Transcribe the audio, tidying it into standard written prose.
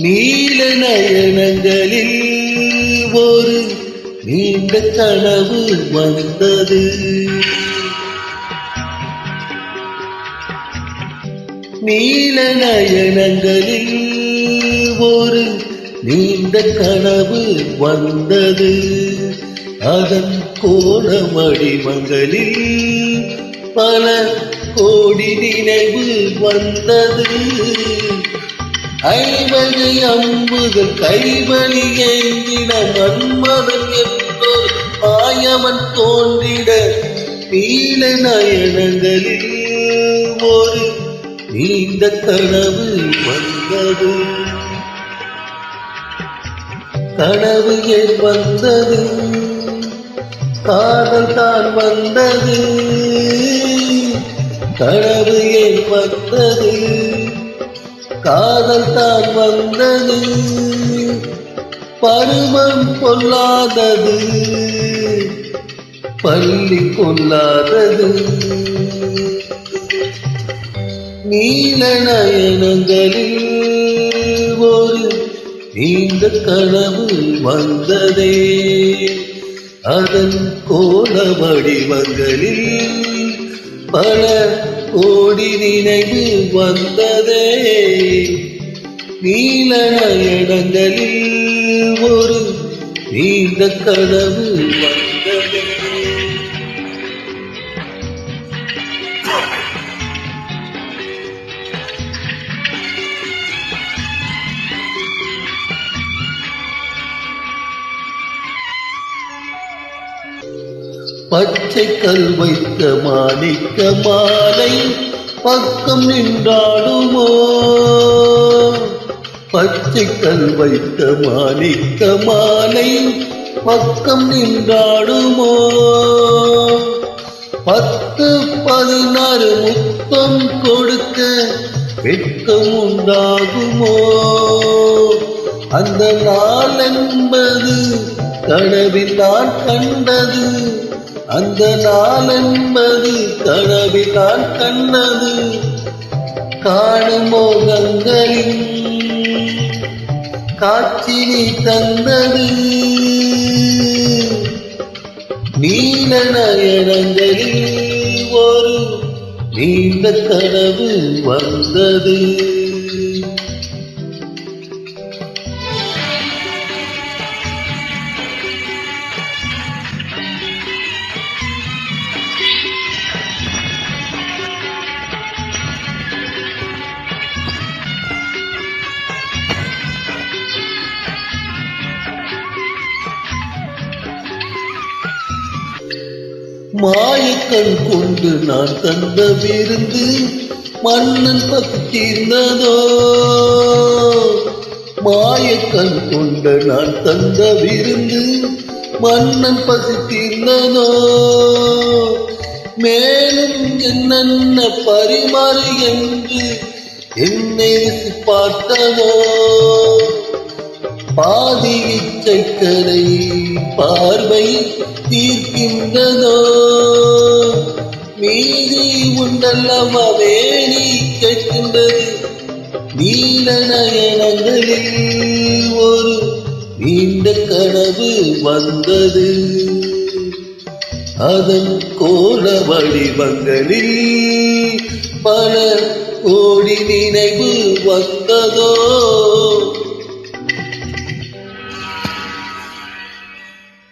நீல நயனங்களில் ஒரு நீண்ட கனவு வந்தது. நீல நயனங்களில் ஒரு நீண்ட கனவு வந்தது. அதன் கோண வடிவங்களில் பல கோடி நினைவு வந்தது. ஐவகை அம்புகள் கைவழி ஏந்திட மன்மதன் என்றோர் மாயவன் தோன்றிட நீல நயனங்களில் ஒரு நீண்ட கனவு வந்தது. கனவு ஏன் வந்தது? காதல் தான் வந்தது. கனவு ஏன் வந்தது? காதல் தான் வந்தது. பருவம் கொள்ளாதது, பள்ளி கொள்ளாதது. நீல நயனங்களில் ஒரு நீண்ட கனவு வந்ததே. அதன் கோண வடிவங்களில் பல கோடி நினைவு வந்ததே. நீல நயனங்களில் ஒரு நீண்ட கனவு வந்ததே. பச்சை கல் வைத்த மாணிக்க மாலை பக்கம் நின்றாடுமோ? பச்சை கல் வைத்த மாணிக்க மாலை பக்கம் நின்றாடுமோ? 10-16 முத்தம் கொடுக்க வெட்கம் உண்டாகுமோ? அந்த நாள் என்பது கனவில் நான் கண்டது. அந்த நாள் என்பது கனவில் நான் கண்டது. காணும் மோகங்களின் காட்சி நீ தந்தது. நீல நயனங்களில் ஒரு நீண்ட கனவு வந்தது. மாயக்கண் கொண்டு நான் தந்த விருந்து மன்னன் பகிர்ந்ததோ? மாயக்கண் கொண்டு நான் தந்த விருந்து மன்னன் பகிர்ந்ததோ? மேலும் என்னென்ன பரிமாறு என்று என்னை பார்த்ததோ? பாதி இச்சைக்கரை பார்வை தீர்க்கின்றதோ? மீதி உண்டல்லவா வேணி கேட்கின்றது. நீல நயனங்களில் ஒரு நீண்ட கனவு வந்தது. அதன் கோண வடிவங்களில் பல கோடி நினைவு வந்ததோ?